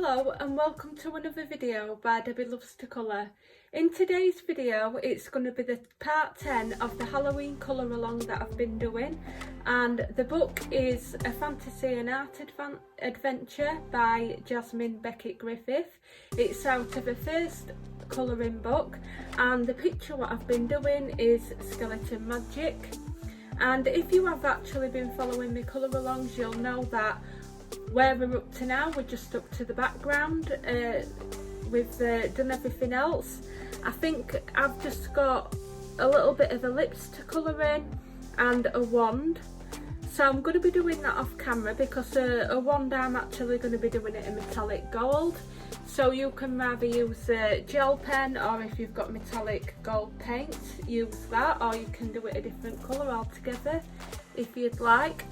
Hello and welcome to another video by Debbie Loves to Colour. In today's video it's going to be the part 10 of the Halloween colour along that I've been doing, and the book is a fantasy and art adventure by Jasmin Becket-Griffith. It's out of a first colouring book, and the picture what I've been doing is skeleton magic. And if you have actually been following me colour alongs, you'll know that where we're up to now, we're just up to the background. We've done everything else. I think I've just got a little bit of a lips to colour in and a wand. So I'm going to be doing that off camera because a wand I'm actually going to be doing it in metallic gold. So you can rather use a gel pen, or if you've got metallic gold paint, use that, or you can do it a different colour altogether if you'd like.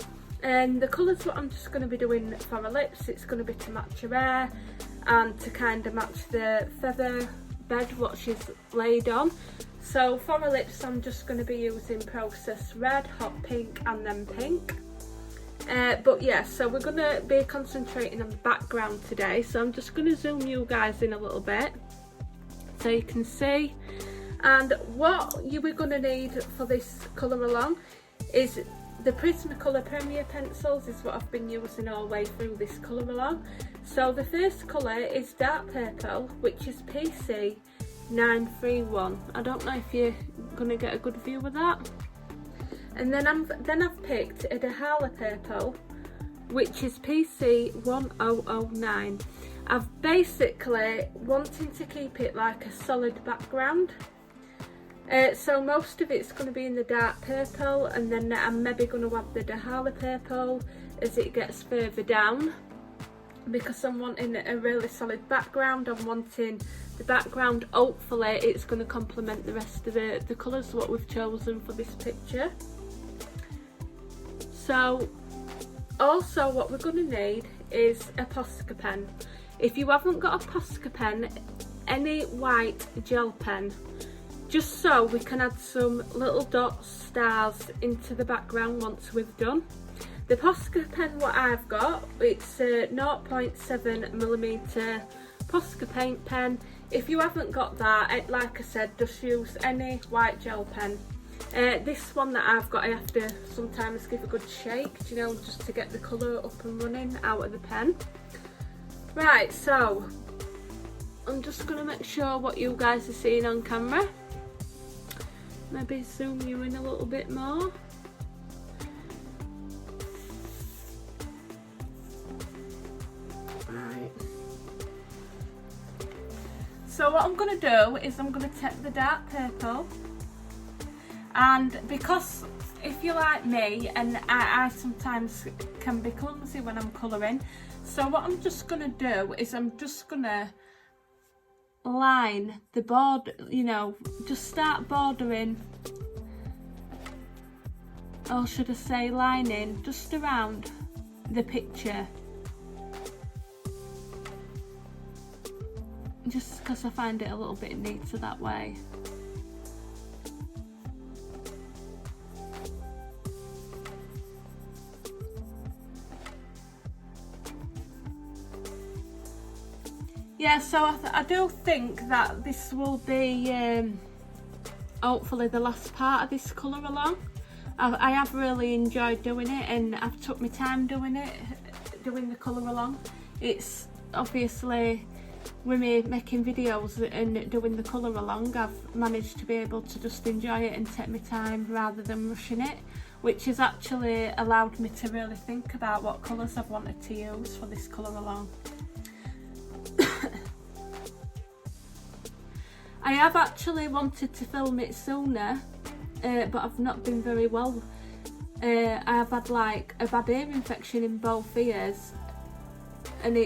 And the colours what I'm just going to be doing for my lips, it's going to be to match her hair and to kind of match the feather bed what she's laid on. So for my lips I'm just going to be using Process Red, Hot Pink and then Pink. But yeah, so we're going to be concentrating on the background today, so I'm just going to zoom you guys in a little bit so you can see. And what you are going to need for this colour along is the Prismacolor Premier pencils, is what I've been using all the way through this colour along. So the first colour is dark purple, which is PC 931. I don't know if you're going to get a good view of that. And then I've picked a Dahala purple, which is PC 1009. I've basically wanting to keep it like a solid background. So most of it's going to be in the dark purple, and then I'm maybe going to add the Dahala purple as it gets further down, because I'm wanting a really solid background. I'm wanting the background, hopefully it's going to complement the rest of the colours what we've chosen for this picture. So also what we're going to need is a Posca pen. If you haven't got a Posca pen, any white gel pen, just so we can add some little dots, stars into the background once we've done. The Posca pen what I've got, it's a 0.7mm Posca paint pen. If you haven't got that, like I said, just use any white gel pen. This one that I've got, I have to sometimes give a good shake, you know, just to get the colour up and running out of the pen. Right, so I'm just going to make sure what you guys are seeing on camera. Maybe zoom you in a little bit more. Right. So what I'm going to do is I'm going to take the dark purple, and because if you're like me, and I sometimes can be clumsy when I'm colouring, so what I'm just going to do is I'm just going to line the border, you know, just start bordering, or should I say lining, just around the picture, just because I find it a little bit neater that way. Yeah, so I do think that this will be hopefully the last part of this colour along. I have really enjoyed doing it, and I've took my time doing the colour along. It's obviously, with me making videos and doing the colour along, I've managed to be able to just enjoy it and take my time rather than rushing it, which has actually allowed me to really think about what colours I've wanted to use for this colour along. I have actually wanted to film it sooner, but I've not been very well. I have had like a bad ear infection in both ears, and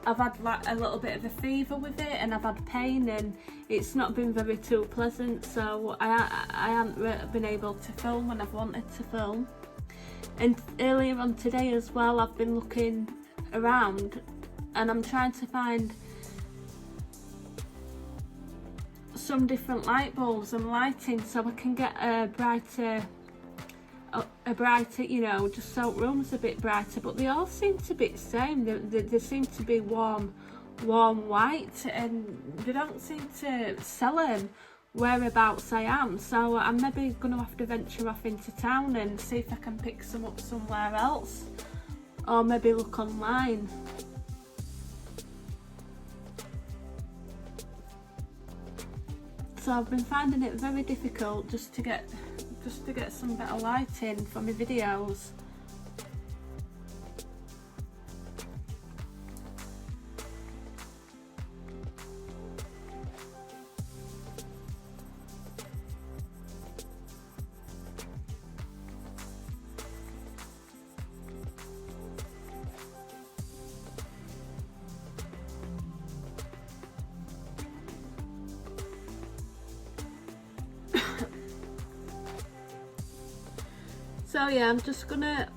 I've had like a little bit of a fever with it, and I've had pain, and it's not been very too pleasant, so I haven't been able to film when I've wanted to film. And earlier on today as well, I've been looking around and I'm trying to find some different light bulbs and lighting so I can get a brighter a brighter, you know, just so room's a bit brighter, but they all seem to be the same. They seem to be warm white, and they don't seem to sell them whereabouts I am, so I'm maybe going to have to venture off into town and see if I can pick some up somewhere else, or maybe look online. So I've been finding it very difficult just to get some better lighting for my videos. So yeah, I'm just gonna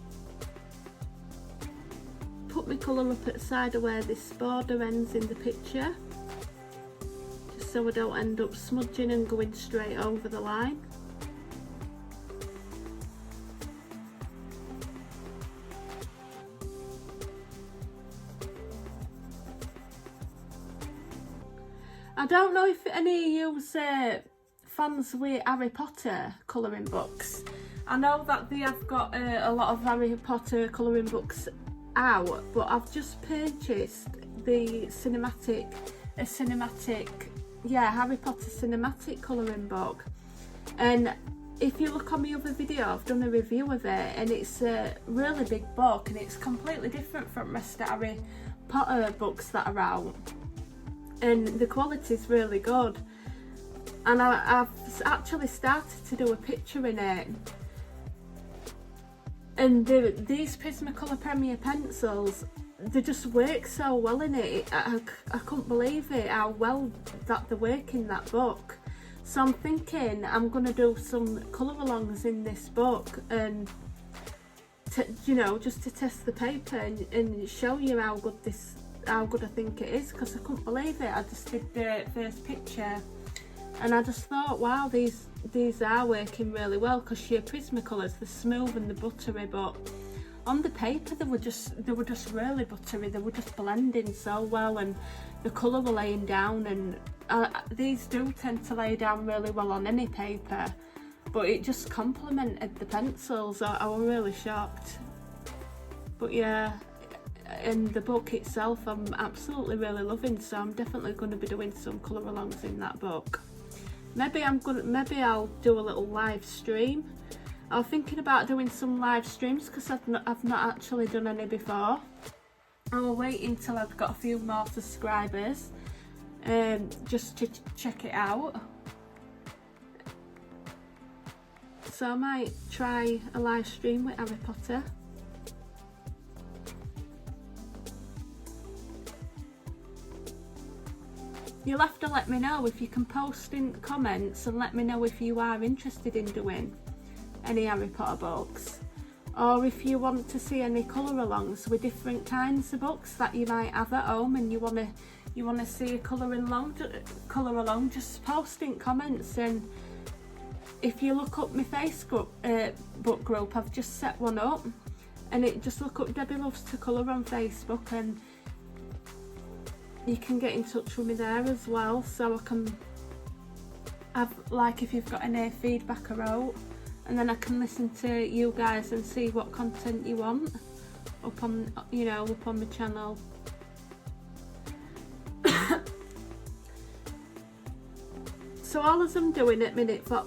put my colour up at the side of where this border ends in the picture, just so I don't end up smudging and going straight over the line. I don't know if any of you's fans with Harry Potter colouring books. I know that they have got a lot of Harry Potter colouring books out, but I've just purchased the Harry Potter cinematic colouring book. And if you look on my other video, I've done a review of it, and it's a really big book, and it's completely different from the rest of Harry Potter books that are out. And the quality is really good. And I've actually started to do a picture in it. And these Prismacolor Premier pencils, they just work so well in it. I couldn't believe it, how well that they work in that book. So I'm thinking I'm going to do some colour alongs in this book, and you know, just to test the paper and show you how good I think it is, because I couldn't believe it. I just did the first picture and I just thought, wow, these are working really well, because your Prismacolors, they're smooth and they're buttery, but on the paper they were just really buttery. They were just blending so well, and the colour were laying down, and these do tend to lay down really well on any paper, but it just complemented the pencils. I was really shocked. But yeah, and the book itself I'm absolutely really loving, so I'm definitely going to be doing some colour alongs in that book. Maybe I'll do a little live stream. I was thinking about doing some live streams, because I've not actually done any before. I will wait until I've got a few more subscribers, just to check it out. So I might try a live stream with Harry Potter. You'll have to let me know if you can post in comments, and let me know if you are interested in doing any Harry Potter books, or if you want to see any colour alongs with different kinds of books that you might have at home, and you want to see a colour along, just post in comments. And if you look up my Facebook book group, I've just set one up, and just look up Debbie Loves to Colour on Facebook, and you can get in touch with me there as well, so I can have, like, if you've got any feedback or out, and then I can listen to you guys and see what content you want up on, you know, up on my channel. So all as I'm doing at minute for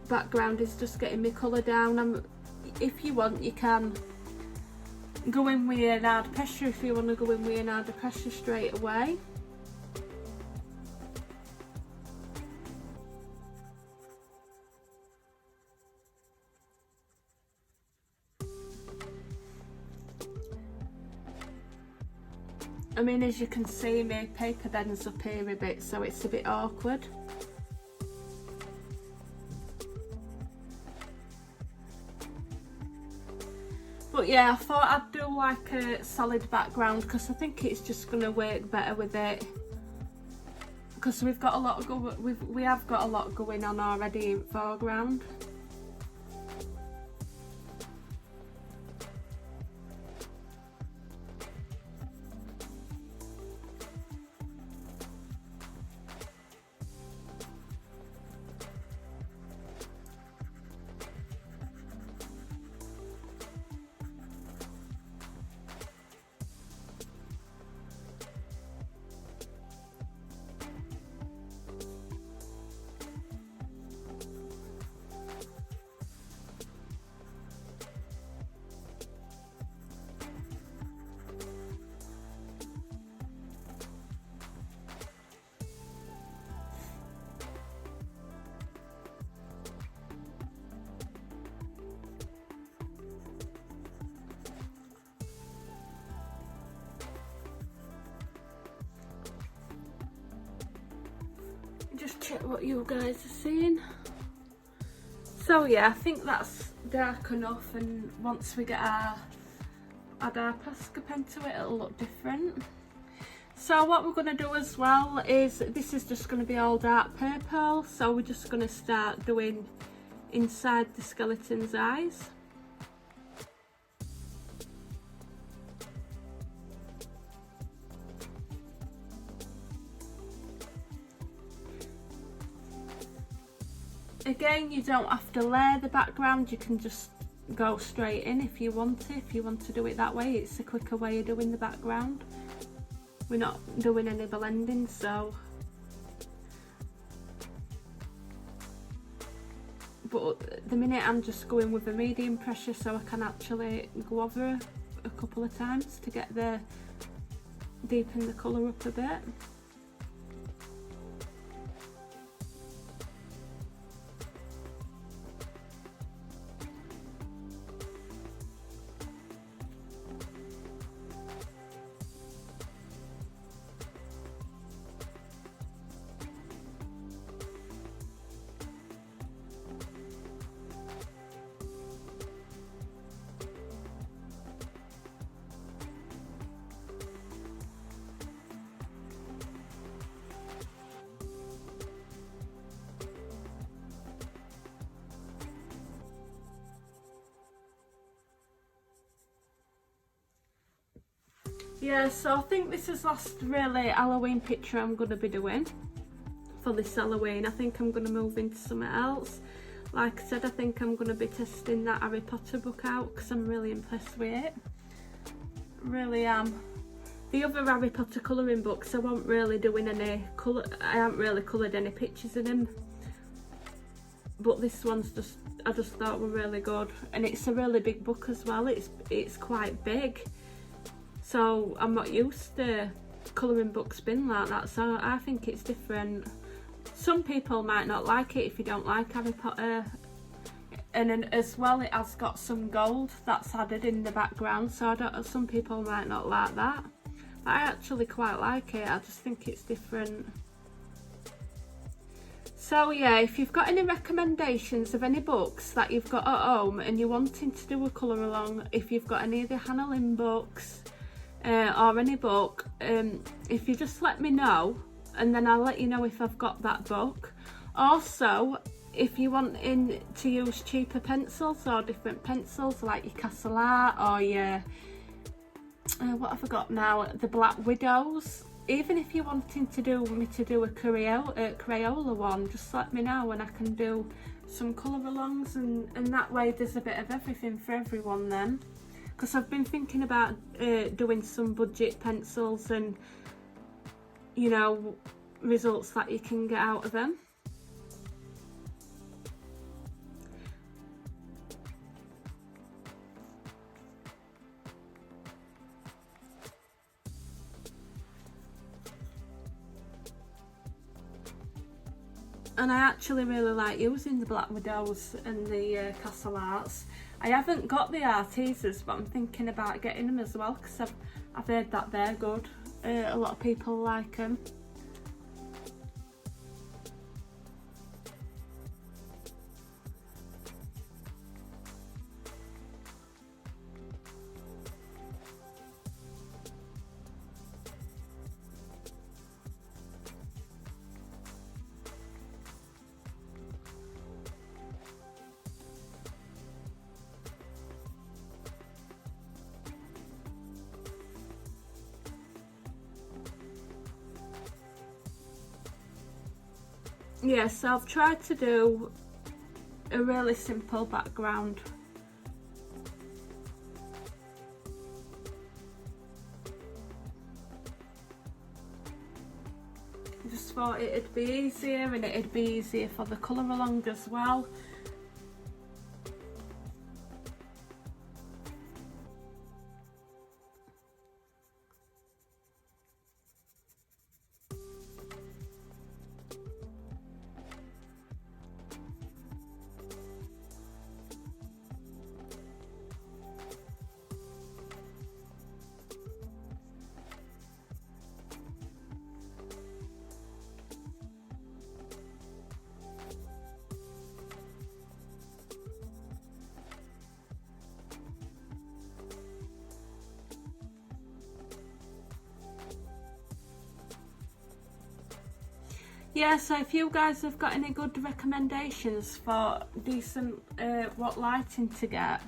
background is just getting my colour down. If you want, you can go in with an hard pressure, if you want to go in with an hard pressure straight away. I mean, as you can see, my paper bends up here a bit, so it's a bit awkward. But yeah, I thought I'd do like a solid background, because I think it's just going to work better with it, because we've got a lot we have got a lot going on already in foreground. what you guys are seeing. So yeah, I think that's dark enough, and once we get add our Posca pen to it, it'll look different. So what we're going to do as well is, this is just going to be all dark purple, so we're just going to start doing inside the skeleton's eyes. Again, you don't have to layer the background, you can just go straight in if you want to. If you want to do it that way, it's a quicker way of doing the background. We're not doing any blending, so. But at the minute I'm just going with a medium pressure, so I can actually go over a couple of times to get deepen the colour up a bit. Yeah, so I think this is last really Halloween picture I'm going to be doing for this Halloween. I think I'm going to move into something else. Like I said, I think I'm going to be testing that Harry Potter book out because I'm really impressed with it. Really am. The other Harry Potter colouring books, I wasn't really doing any colour. I haven't really coloured any pictures in them. But this one's I just thought were really good, and it's a really big book as well. It's quite big. So I'm not used to colouring books being like that, so I think it's different. Some people might not like it if you don't like Harry Potter. And then as well, it has got some gold that's added in the background, so some people might not like that. But I actually quite like it, I just think it's different. So yeah, if you've got any recommendations of any books that you've got at home and you're wanting to do a colour along, if you've got any of the Hannah Lynn books, or any book, if you just let me know, and then I'll let you know if I've got that book. Also, if you want to use cheaper pencils or different pencils like your Castle Art or your what have I got now, the Black Widows, even if you're wanting to do a Crayola one, just let me know and I can do some colour alongs, and that way there's a bit of everything for everyone then. Because I've been thinking about doing some budget pencils and, you know, results that you can get out of them. And I actually really like using the Black Widows and the Castle Arts. I haven't got the Artisas, but I'm thinking about getting them as well because I've heard that they're good. A lot of people like them. Yeah, so I've tried to do a really simple background. I just thought it'd be easier, and it'd be easier for the colour along as well. yeah, so if you guys have got any good recommendations for decent what lighting to get,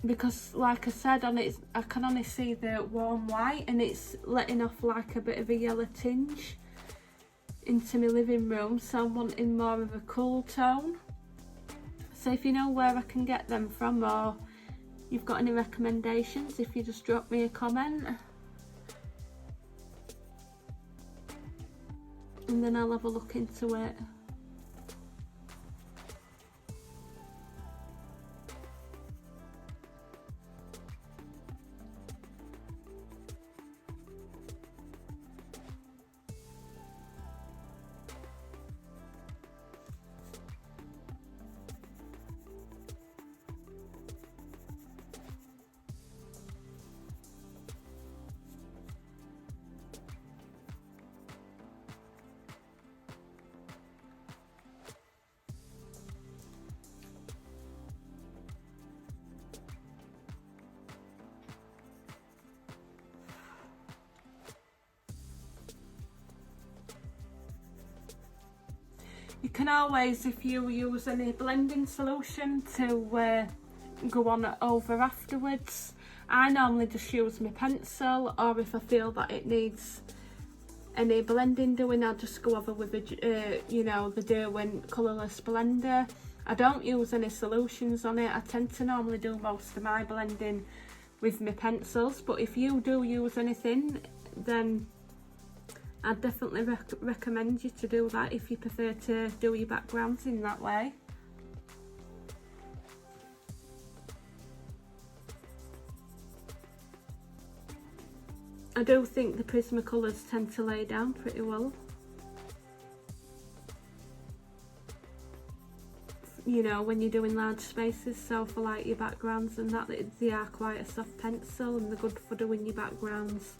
because like I said on it, I can only see the warm white and it's letting off like a bit of a yellow tinge into my living room, so I'm wanting more of a cool tone. So if you know where I can get them from, or you've got any recommendations, if you just drop me a comment and then I'll have a look into it. You can always, if you use any blending solution, to go on it over afterwards. I normally just use my pencil, or if I feel that it needs any blending doing, I'll just go over with the, you know, the Derwent colourless blender. I don't use any solutions on it. I tend to normally do most of my blending with my pencils, but if you do use anything, then I'd definitely recommend you to do that if you prefer to do your backgrounds in that way. I do think the Prismacolors tend to lay down pretty well, you know, when you're doing large spaces. So for like your backgrounds and that, they are quite a soft pencil and they're good for doing your backgrounds.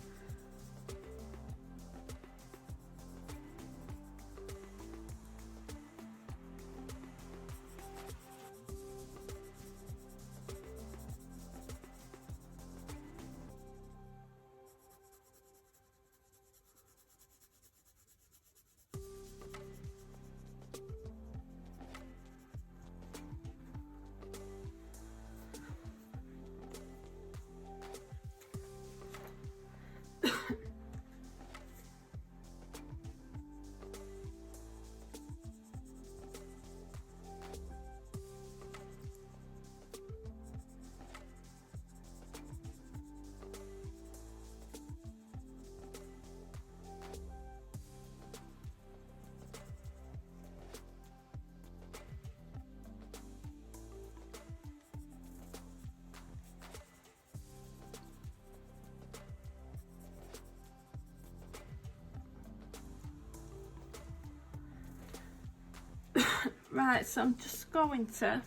Right, so I'm just going to,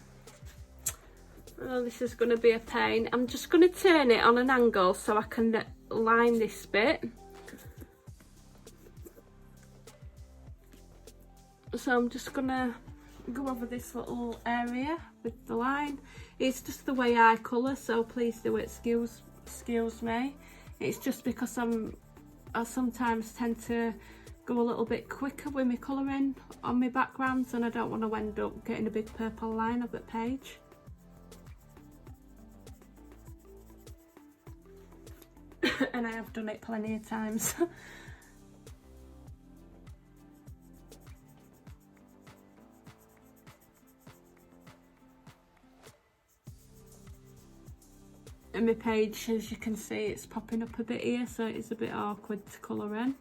oh, this is going to be a pain. I'm just going to turn it on an angle so I can line this bit. So I'm just going to go over this little area with the line. It's just the way I colour, so please do excuse me. It's just because I sometimes tend to go a little bit quicker with my colouring on my backgrounds, and I don't want to end up getting a big purple line of the page. And I have done it plenty of times. And my page, as you can see, it's popping up a bit here, so it's a bit awkward to colour in.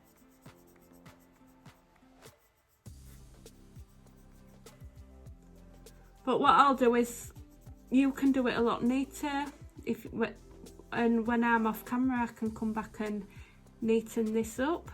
But what I'll do is, you can do it a lot neater, and when I'm off camera I can come back and neaten this up.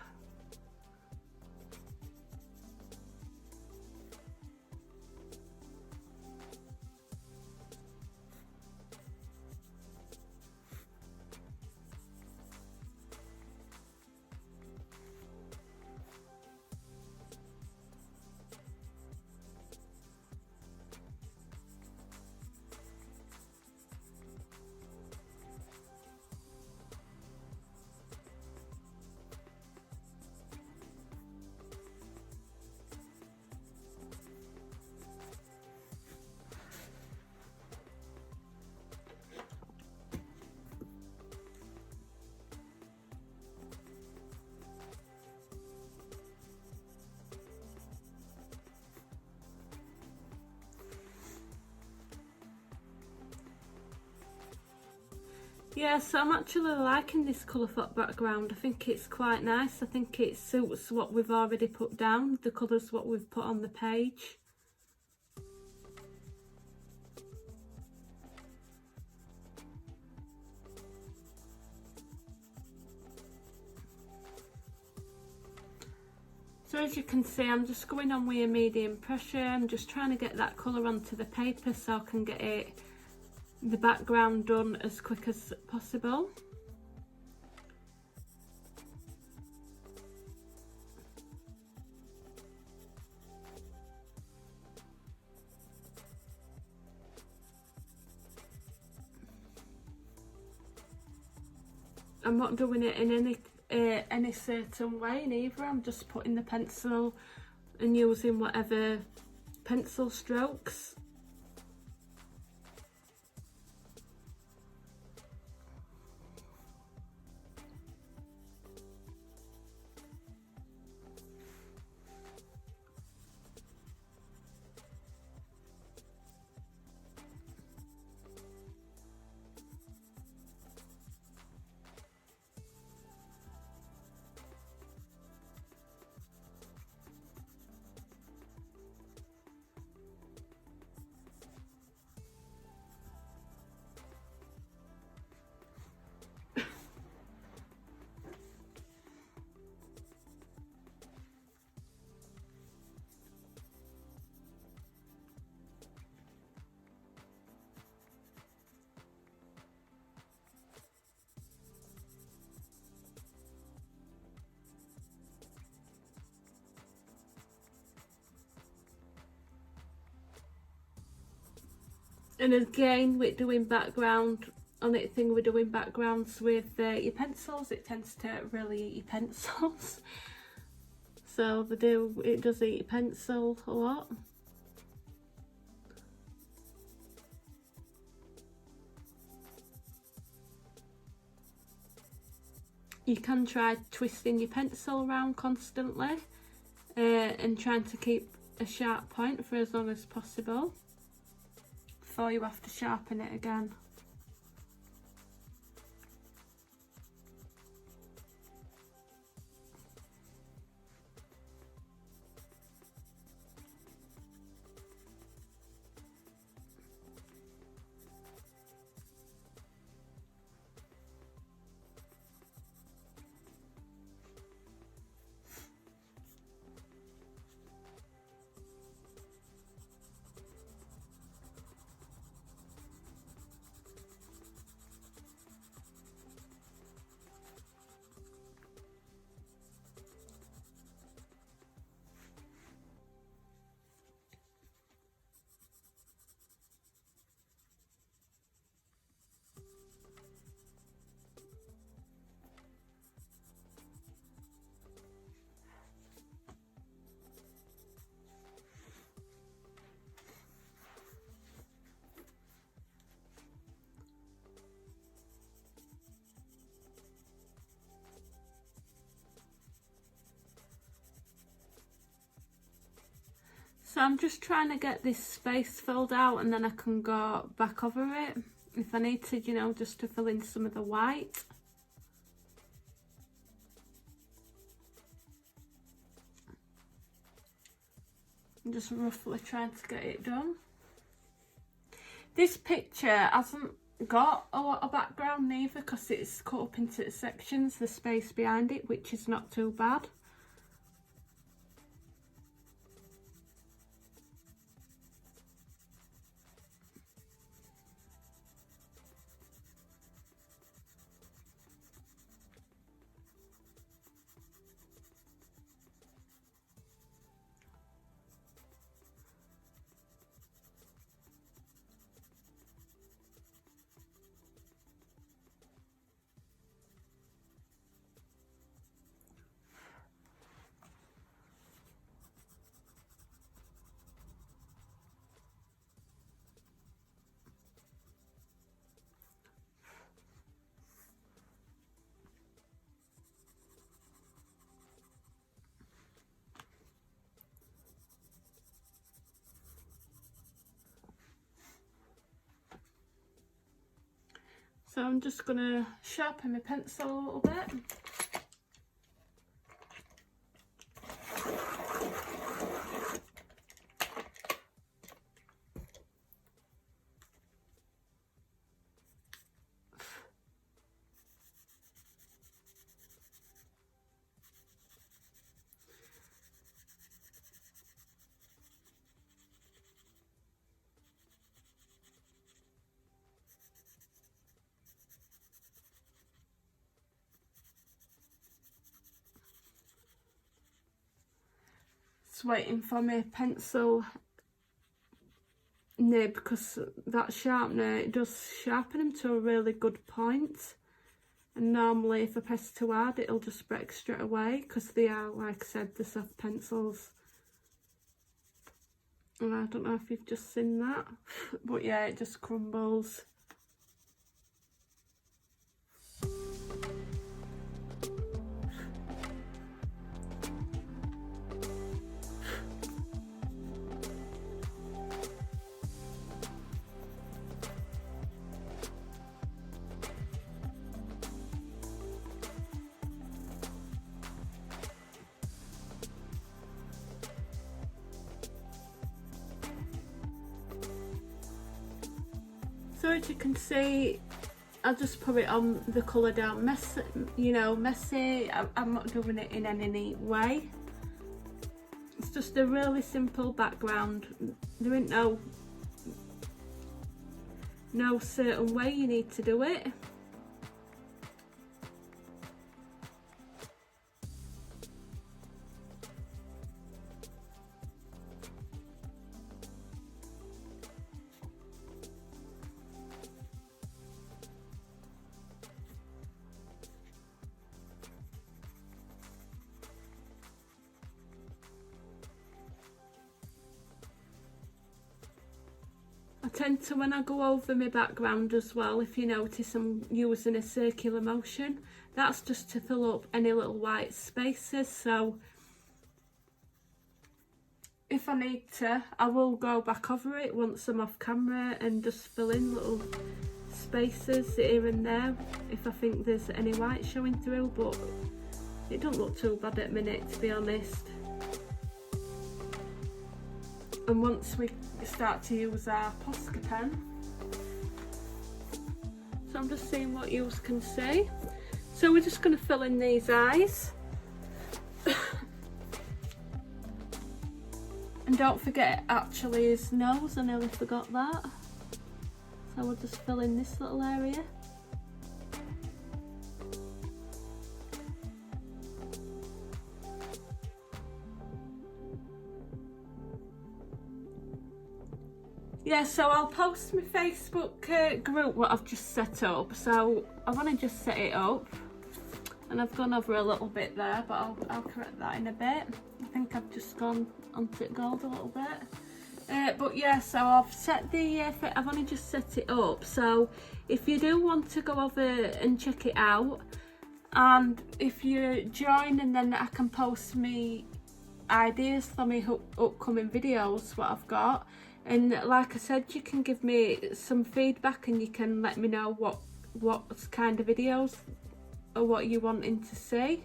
Yeah, so I'm actually liking this colourful background. I think it's quite nice. I think it suits what we've already put down, the colours what we've put on the page. So as you can see, I'm just going on with a medium pressure. I'm just trying to get that colour onto the paper so I can get the background done as quick as possible. I'm not doing it in any certain way neither. I'm just putting the pencil and using whatever pencil strokes. And again, with doing background on anything we're doing backgrounds with your pencils, it tends to really eat your pencils. So it does eat your pencil a lot. You can try twisting your pencil around constantly and trying to keep a sharp point for as long as possible before you have to sharpen it again. So I'm just trying to get this space filled out, and then I can go back over it if I need to, you know, just to fill in some of the white. I'm just roughly trying to get it done. This picture hasn't got a lot of background neither, because it's cut up into sections, the space behind it, which is not too bad. So I'm just going to sharpen my pencil a little bit. Just waiting for my pencil nib, because that sharpener, it does sharpen them to a really good point, and normally if I press too hard it'll just break straight away, because they are, like I said, the soft pencils. And I don't know if you've just seen that, but yeah, it just crumbles. So as you can see, I'll just put it on the colour down messy, you know, messy. I'm not doing it in any neat way. It's just a really simple background. There ain't no certain way you need to do it. I tend to, when I go over my background as well, if you notice I'm using a circular motion, that's just to fill up any little white spaces. So if I need to, I will go back over it once I'm off camera and just fill in little spaces here and there if I think there's any white showing through, but it don't look too bad at the minute, to be honest. And once we start to use our Posca pen, so I'm just seeing what you can see. So we're just going to fill in these eyes. And don't forget actually his nose, I nearly forgot that. So we'll just fill in this little area. Yeah, so I'll post my Facebook group what I've just set up. So I want to just set it up, and I've gone over a little bit there, but I'll correct that in a bit. I think I've just gone onto it gold a little bit. But yeah, so I've set the, I've only just set it up. So if you do want to go over and check it out, and if you join, and then I can post me ideas for me upcoming videos, what I've got. And like I said, you can give me some feedback and you can let me know what kind of videos or what you're wanting to see.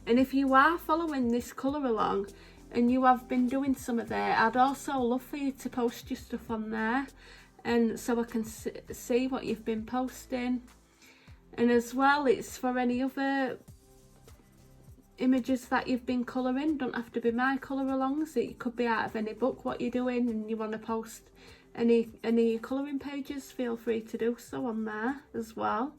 And if you are following this colour along and you have been doing some of there, I'd also love for you to post your stuff on there, and so I can see what you've been posting. And as well, it's for any other images that you've been colouring. Don't have to be my colour alongs, it could be out of any book what you're doing, and you want to post any colouring pages, feel free to do so on there as well.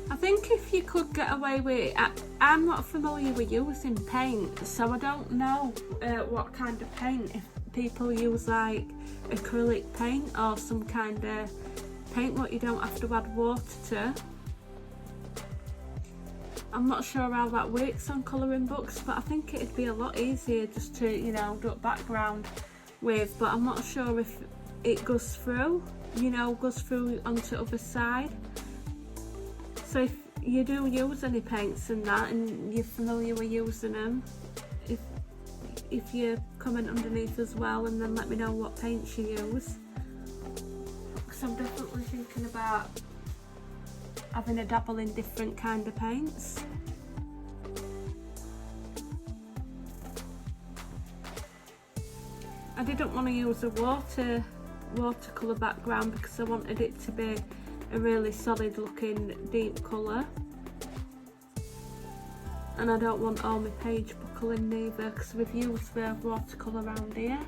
I think if you could get away with it, I'm not familiar with using paint, so I don't know what kind of paint, if people use like acrylic paint or some kind of paint what you don't have to add water to. I'm not sure how that works on colouring books, but I think it'd be a lot easier just to, you know, do a background with, but I'm not sure if it goes through, you know, goes through onto the other side. So if you do use any paints and that, and you're familiar with using them, if you comment underneath as well, and then let me know what paints you use, because I'm definitely thinking about having a dabble in different kind of paints. I didn't want to use a watercolour background because I wanted it to be a really solid looking deep colour, and I don't want all my page buckling neither, because we've used the watercolour around here.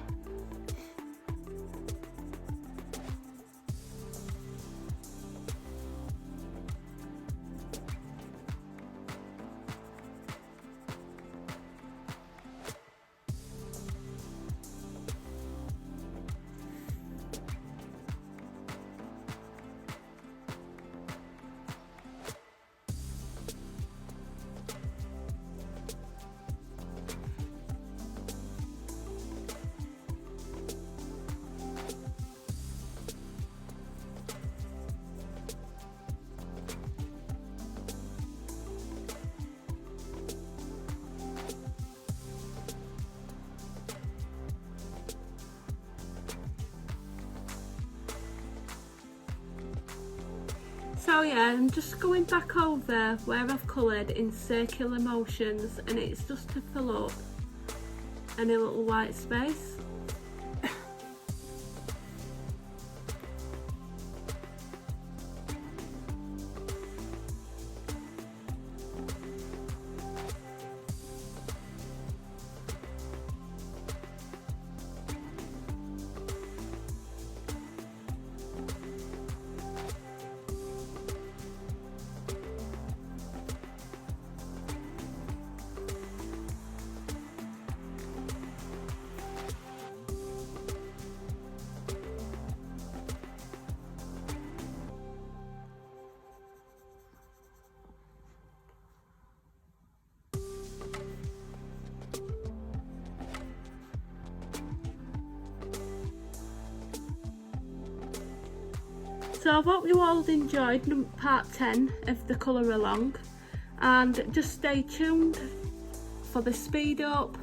So yeah, I'm just going back over where I've coloured in circular motions, and it's just to fill up any little white space. So I hope you all enjoyed part 10 of the colour along, and just stay tuned for the speed up.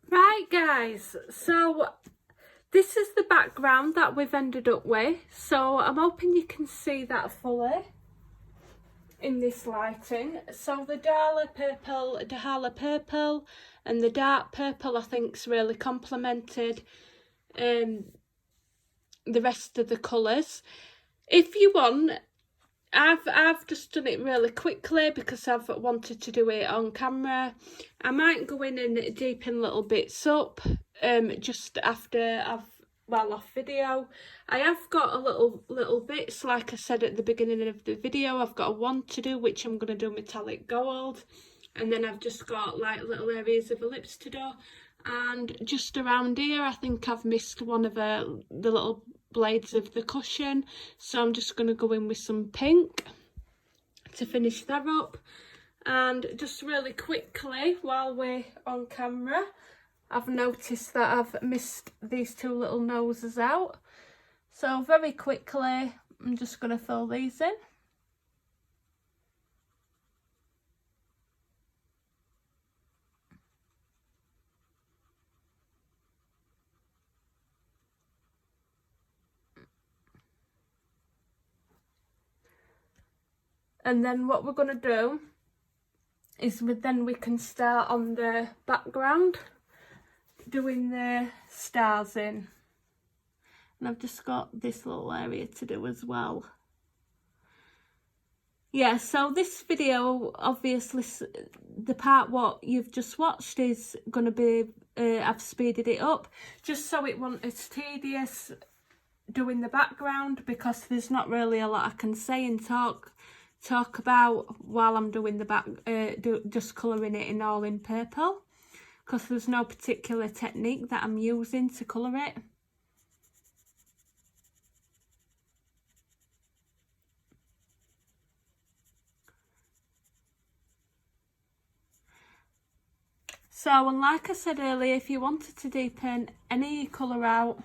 Right guys, so this is the background that we've ended up with, so I'm hoping you can see that fully in this lighting. So the Dala purple and the dark purple I think's really complemented the rest of the colours. If you want, I've just done it really quickly because I've wanted to do it on camera. I might go in and deepen little bits up just after I've off video. I have got a little bits, like I said at the beginning of the video. I've got a wand to do, which I'm going to do metallic gold, and then I've just got like little areas of ellipse to do. And just around here I think I've missed one of the little blades of the cushion, so I'm just going to go in with some pink to finish that up. And just really quickly, while we're on camera, I've noticed that I've missed these two little noses out, so very quickly I'm just going to fill these in. And then what we're going to do is we can start on the background doing the stars in. And I've just got this little area to do as well. Yeah, so this video, obviously the part what you've just watched is going to be, I've speeded it up just so it wasn't as tedious doing the background, because there's not really a lot I can say and talk about while I'm doing the back, just colouring it in all in purple, because there's no particular technique that I'm using to colour it. So, and like I said earlier, if you wanted to deepen any colour out,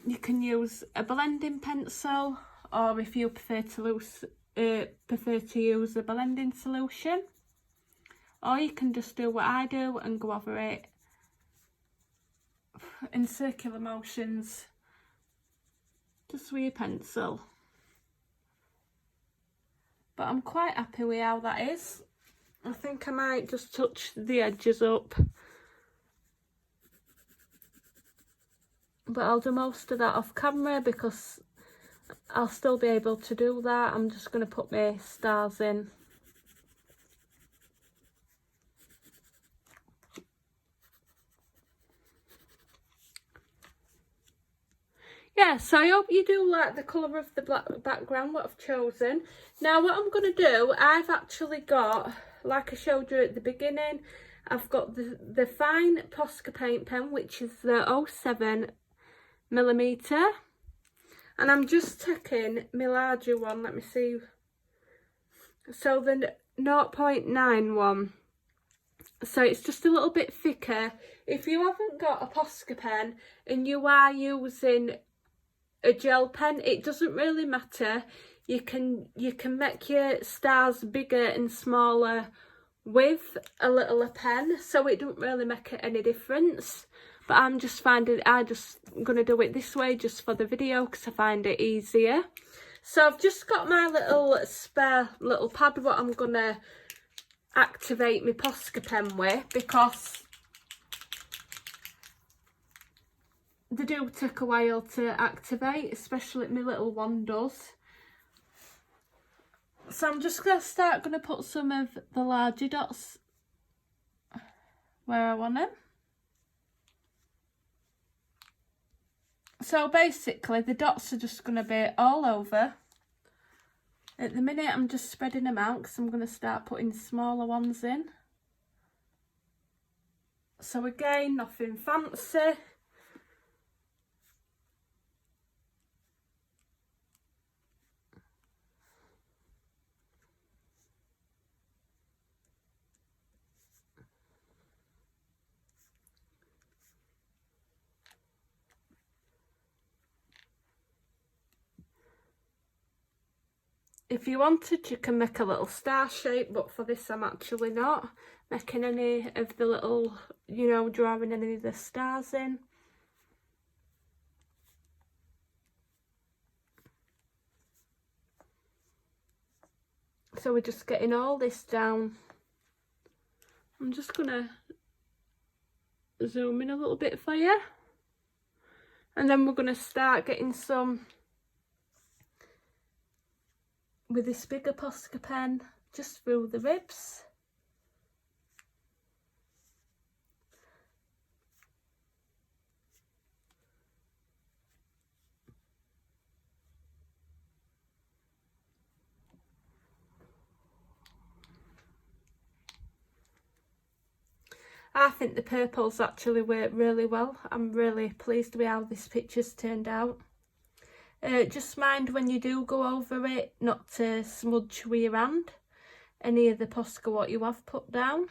you can use a blending pencil, or if you prefer to use a blending solution, or you can just do what I do and go over it in circular motions just with your pencil. But I'm quite happy with how that is. I think I might just touch the edges up, but I'll do most of that off camera because I'll still be able to do that. I'm just going to put my stars in. Yeah, so I hope you do like the colour of the black background what I've chosen. Now what I'm going to do, I've actually got, like I showed you at the beginning, I've got the fine Posca paint pen, which is the 07mm, and I'm just taking my larger one, let me see, so the 0.91, so it's just a little bit thicker. If you haven't got a Posca pen and you are using a gel pen, it doesn't really matter. You can make your stars bigger and smaller with a littler pen, so it don't really make any difference. But I'm just gonna do it this way just for the video because I find it easier. So I've just got my little spare little pad what I'm gonna activate my Posca pen with, because they do take a while to activate, especially my little one does. So I'm just going to put some of the larger dots where I want them. So basically the dots are just going to be all over. At the minute I'm just spreading them out because I'm going to start putting smaller ones in. So again, nothing fancy. if you wanted, you can make a little star shape, but for this I'm actually not making any of the little, you know, drawing any of the stars in. So we're just getting all this down. I'm just gonna zoom in a little bit for you. And then we're gonna start getting some with this bigger Posca pen just through the ribs. I think the purples actually work really well. I'm really pleased with how this picture's turned out. Just mind when you do go over it not to smudge with your hand any of the Posca what you have put down.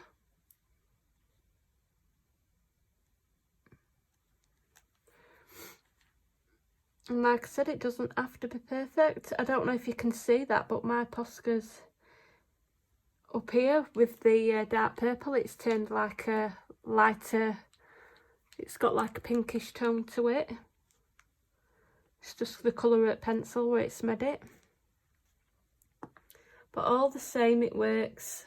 And like I said, it doesn't have to be perfect. I don't know if you can see that, but my Posca's up here with the dark purple, it's turned like a lighter, it's got like a pinkish tone to it. It's just the colour of pencil where it's made it. But all the same, it works.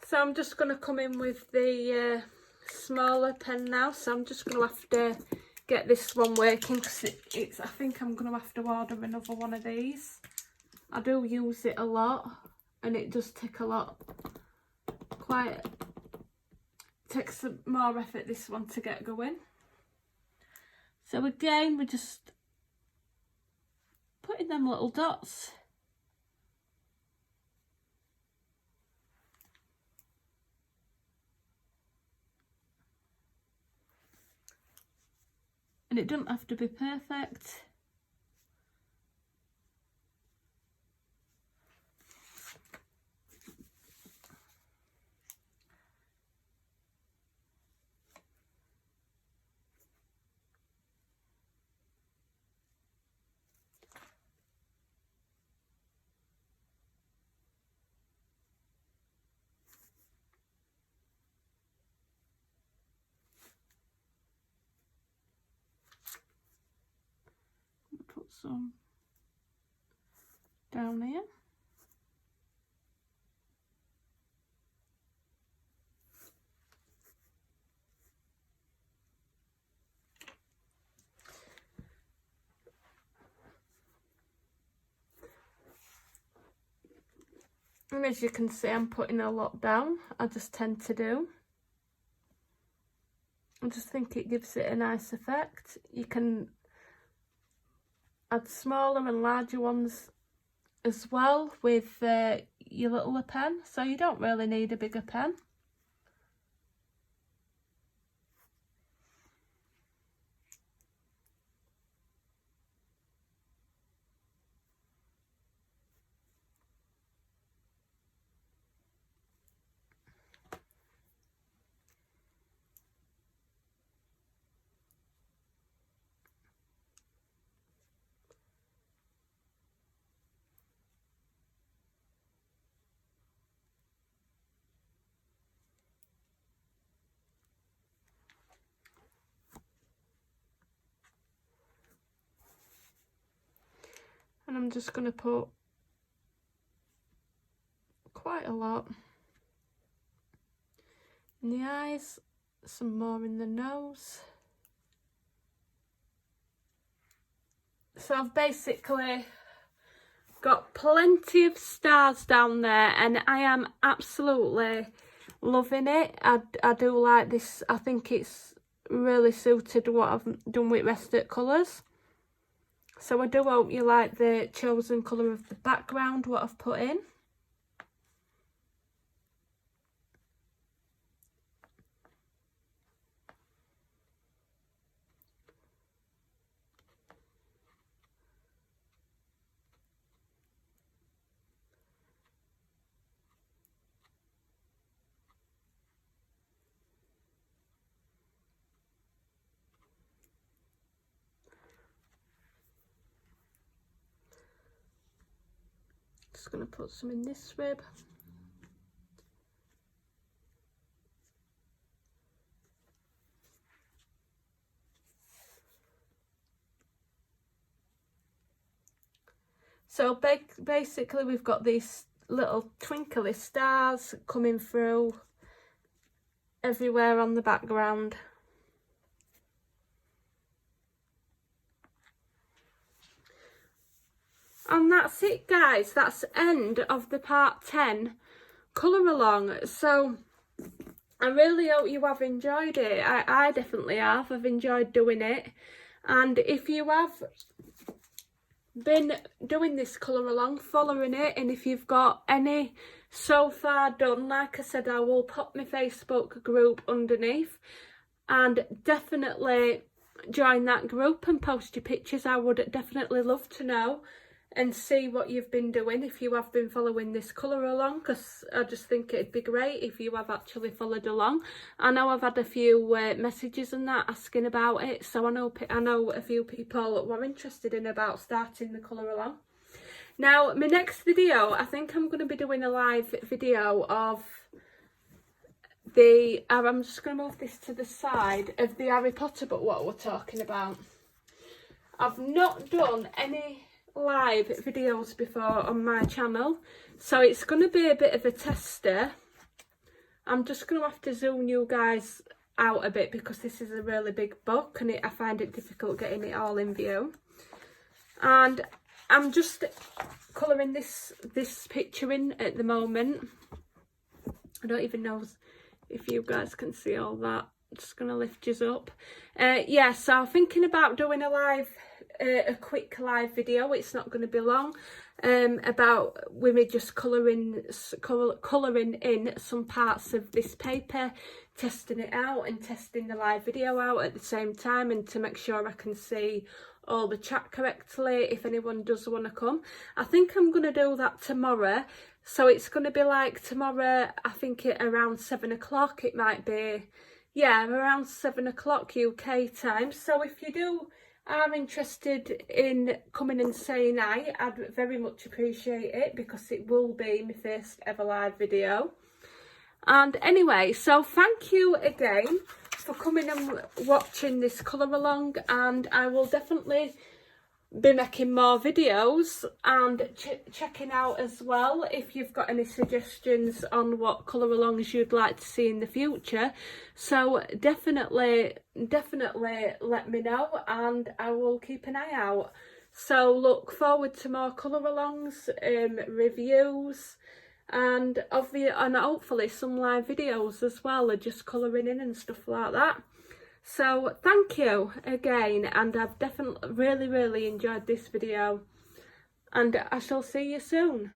So I'm just going to come in with the smaller pen now. So I'm just going to have to get this one working because it's I think I'm going to have to order another one of these. I do use it a lot and it does take a lot, takes more effort this one to get going. So again, we're just putting them little dots. And it doesn't have to be perfect. Put some down here. And as you can see, I'm putting a lot down. I just tend to do. I just think it gives it a nice effect. You can add smaller and larger ones as well with your littler pen, so you don't really need a bigger pen. And I'm just going to put quite a lot in the eyes, some more in the nose. So I've basically got plenty of stars down there and I am absolutely loving it. I do like this. I think it's really suited what I've done with Rested colours. So I do hope you like the chosen colour of the background, what I've put in. just going to put some in this rib. So basically we've got these little twinkly stars coming through everywhere on the background. And that's it, guys. That's the end of the part 10 colour along. So I really hope you have enjoyed it. I definitely have. I've enjoyed doing it. And if you have been doing this colour along, following it, and if you've got any so far done, like I said, I will pop my Facebook group underneath, and definitely join that group and post your pictures. I would definitely love to know and see what you've been doing if you have been following this colour along, because I just think it'd be great if you have actually followed along. I know I've had a few messages and that asking about it, so I know a few people were interested in about starting the colour along. Now my next video, I think I'm going to be doing a live video of the I'm just going to move this to the side of the Harry Potter book, what we're talking about. I've not done any live videos before on my channel, so it's going to be a bit of a tester. I'm just going to have to zoom you guys out a bit because this is a really big book and I find it difficult getting it all in view. And I'm just colouring this picture in at the moment. I don't even know if you guys can see all that. I'm just going to lift you up. Yeah, so I'm thinking about doing a quick live video. It's not going to be long, about women just colouring in some parts of this paper, testing it out and testing the live video out at the same time, and to make sure I can see all the chat correctly if anyone does want to come. I think I'm going to do that tomorrow, so it's going to be like tomorrow, I think around 7 o'clock. It might be, yeah, around 7 o'clock UK time. So if you are interested in coming and saying hi, I'd very much appreciate it, because it will be my first ever live video. And anyway, so thank you again for coming and watching this colour along, and I will definitely be making more videos and checking out as well if you've got any suggestions on what colour alongs you'd like to see in the future. So definitely let me know and I will keep an eye out. So look forward to more colour alongs, reviews, and hopefully some live videos as well, of just colouring in and stuff like that. So thank you again, and I've definitely really enjoyed this video, and I shall see you soon.